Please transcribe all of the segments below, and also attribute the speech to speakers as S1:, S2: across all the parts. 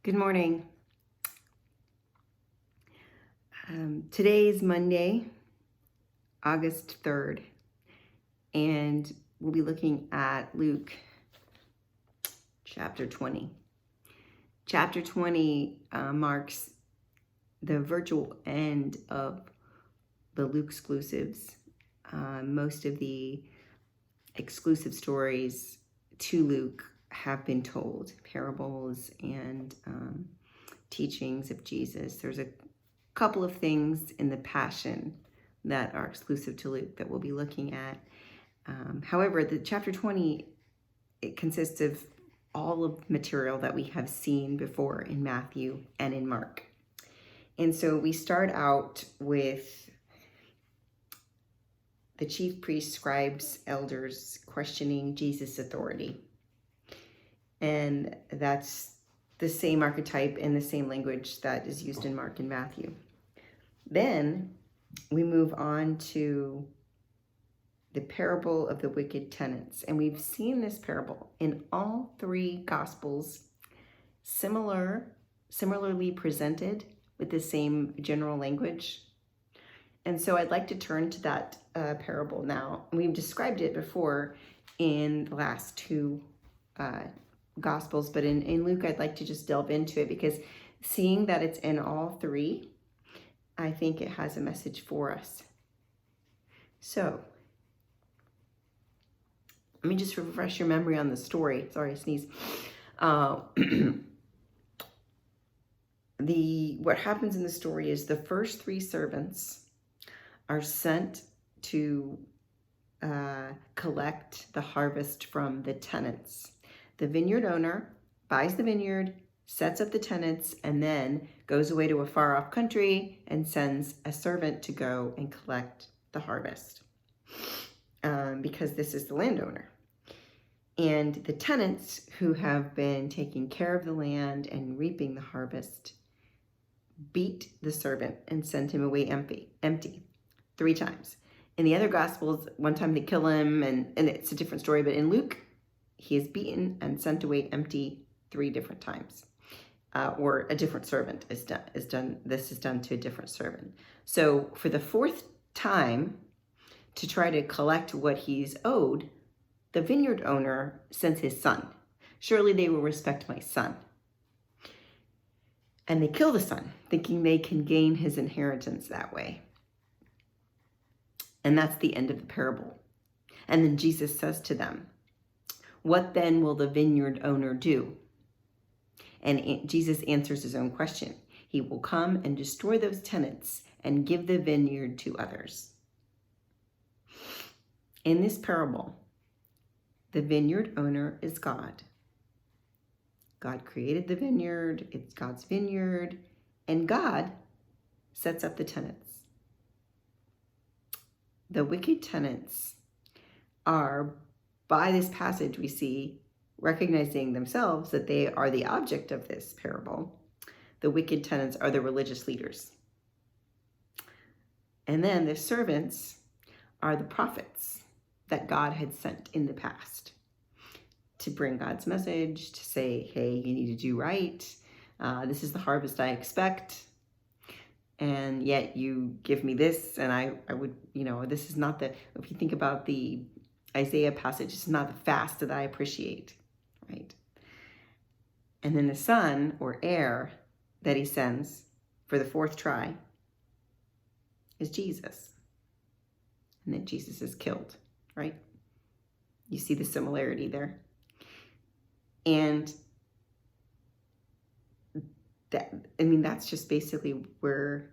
S1: Good morning. Today's Monday, August 3rd, and we'll be looking at Luke chapter 20. Chapter 20 marks the virtual end of the Luke exclusives. Most of the exclusive stories to Luke have been told, parables and teachings of Jesus. There's a couple of things in the Passion that are exclusive to Luke that we'll be looking at. However, the chapter 20, it consists of all of material that we have seen before in Matthew and in Mark. And so we start out with the chief priests, scribes, elders questioning Jesus' authority. And that's the same archetype and the same language that is used in Mark and Matthew. Then we move on to the parable of the wicked tenants. And we've seen this parable in all three Gospels, similarly presented with the same general language. And so I'd like to turn to that parable now. We've described it before in the last two Gospels, but in Luke, I'd like to just delve into it because seeing that it's in all three, I think it has a message for us. So, let me just refresh your memory on the story. Sorry, I sneeze. What happens in the story is the first three servants are sent to collect the harvest from the tenants. The vineyard owner buys the vineyard, sets up the tenants, and then goes away to a far off country and sends a servant to go and collect the harvest because this is the landowner. And the tenants who have been taking care of the land and reaping the harvest beat the servant and sent him away empty 3 times. In the other Gospels, one time they kill him and it's a different story, but in Luke, he is beaten and sent away empty 3 different times. Or a different servant is done. This is done to a different servant. So for the 4th time, to try to collect what he's owed, the vineyard owner sends his son. Surely they will respect my son. And they kill the son, thinking they can gain his inheritance that way. And that's the end of the parable. And then Jesus says to them, "What then will the vineyard owner do?" And Jesus answers his own question. He will come and destroy those tenants and give the vineyard to others. In this parable, the vineyard owner is God. God created the vineyard, it's God's vineyard, and God sets up the tenants. The wicked tenants are, by this passage we see, recognizing themselves that they are the object of this parable. The wicked tenants are the religious leaders. And then the servants are the prophets that God had sent in the past to bring God's message, to say, hey, you need to do right. This is the harvest I expect. And yet you give me this, and I would, this is not if you think about the Isaiah passage, it's not the fast that I appreciate, right? And then the son or heir that he sends for the 4th try is Jesus. And then Jesus is killed, right? You see the similarity there. And that's just basically where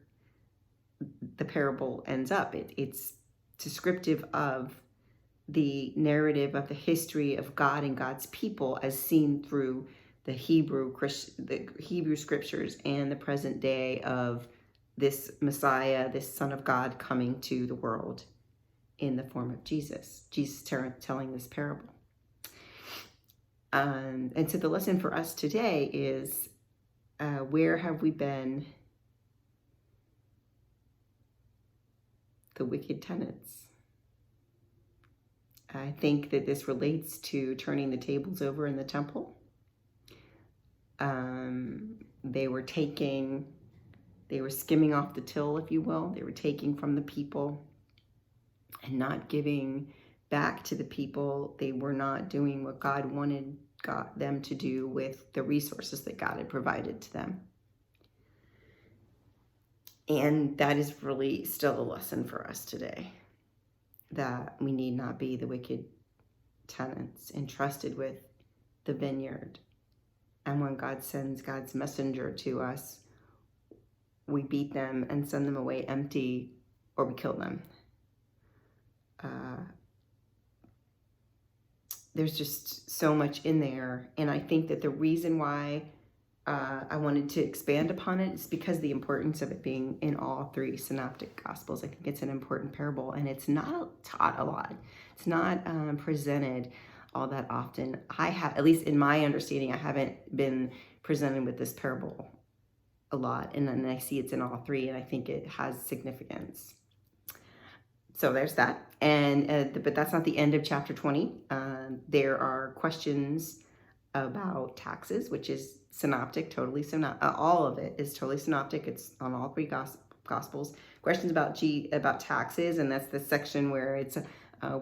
S1: the parable ends up. It's descriptive of the narrative of the history of God and God's people as seen through the Hebrew scriptures and the present day of this Messiah, this Son of God coming to the world in the form of Jesus. Jesus telling this parable. And so the lesson for us today is, where have we been the wicked tenants? I think that this relates to turning the tables over in the temple. they were skimming off the till, if you will. They were taking from the people and not giving back to the people. They were not doing what God wanted them to do with the resources that God had provided to them. And that is really still a lesson for us today, that we need not be the wicked tenants entrusted with the vineyard. And when God sends God's messenger to us, we beat them and send them away empty, or we kill them. There's just so much in there. And I think that the reason why I wanted to expand upon it is because of the importance of it being in all three synoptic gospels. I think it's an important parable, and it's not taught a lot. It's not presented all that often. I have, at least in my understanding, I haven't been presented with this parable a lot, and then I see it's in all three, and I think it has significance. So there's that. And but that's not the end of chapter 20. There are questions about taxes, which is synoptic, totally synoptic. All of it is totally synoptic. It's on all three gospels. Questions about taxes, and that's the section where it's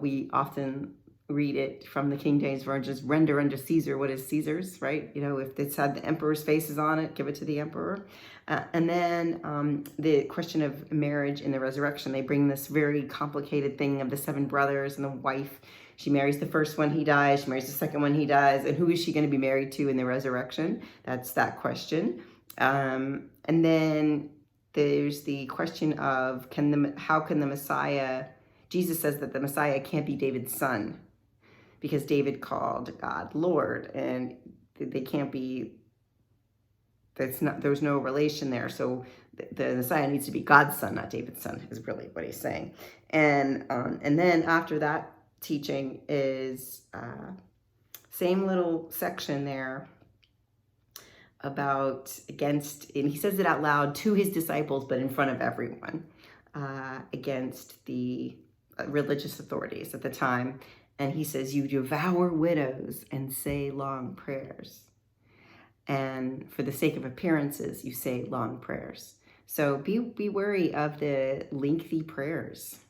S1: we often read it from the King James Version, just render unto Caesar what is Caesar's, right? You know, if it's had the emperor's faces on it, give it to the emperor. And then the question of marriage in the resurrection, they bring this very complicated thing of the 7 brothers and the wife. She marries the first one, he dies. She marries the second one, he dies. And who is she going to be married to in the resurrection? That's that question. And then there's the question of how can the Messiah, Jesus says that the Messiah can't be David's son, because David called God Lord, and they can't be, there's no relation there. So the Messiah needs to be God's son, not David's son, is really what he's saying. And then after that teaching is same little section there about and he says it out loud to his disciples, but in front of everyone, against the religious authorities at the time. And he says, you devour widows and say long prayers. And for the sake of appearances, you say long prayers. So be wary of the lengthy prayers.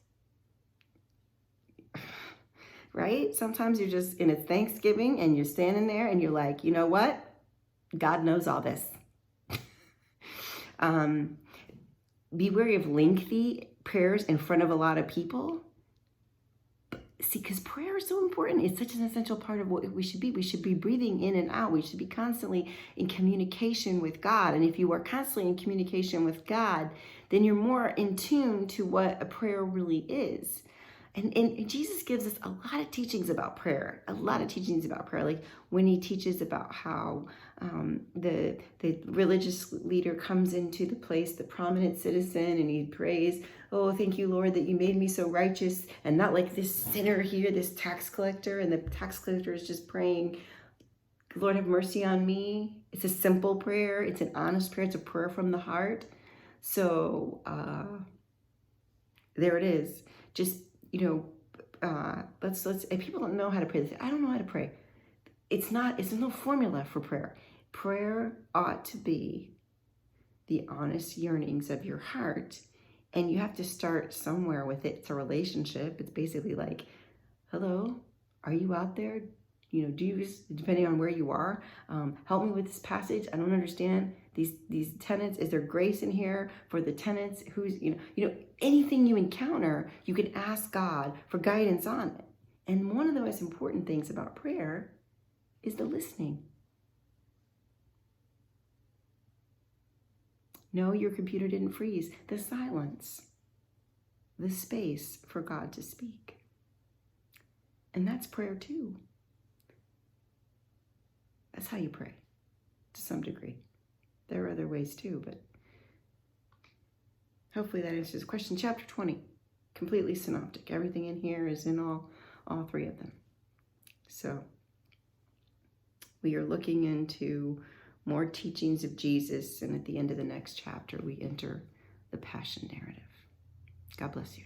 S1: Right? Sometimes you're just in a Thanksgiving and you're standing there and you're like, you know what? God knows all this. Be wary of lengthy prayers in front of a lot of people. See, because prayer is so important. It's such an essential part of what we should be. We should be breathing in and out. We should be constantly in communication with God. And if you are constantly in communication with God, then you're more in tune to what a prayer really is. And Jesus gives us a lot of teachings about prayer, like when he teaches about how the religious leader comes into the place, the prominent citizen, and he prays, oh, thank you, Lord, that you made me so righteous, and not like this sinner here, this tax collector, and the tax collector is just praying, Lord, have mercy on me. It's a simple prayer. It's an honest prayer. It's a prayer from the heart. So there it is. Just, let's if people don't know how to pray, they say, I don't know how to pray. It's no formula for prayer. Prayer ought to be the honest yearnings of your heart, and you have to start somewhere with it. It's a relationship. It's basically like, hello, are you out there? Do you, depending on where you are, help me with this passage. I don't understand these tenants. Is there grace in here for the tenants? Who's, anything you encounter, you can ask God for guidance on it. And one of the most important things about prayer is the listening. No, your computer didn't freeze. The silence, the space for God to speak. And that's prayer too. That's how you pray, to some degree. There are other ways too, but hopefully that answers the question. Chapter 20, completely synoptic. Everything in here is in all three of them. So we are looking into more teachings of Jesus, and at the end of the next chapter, we enter the Passion narrative. God bless you.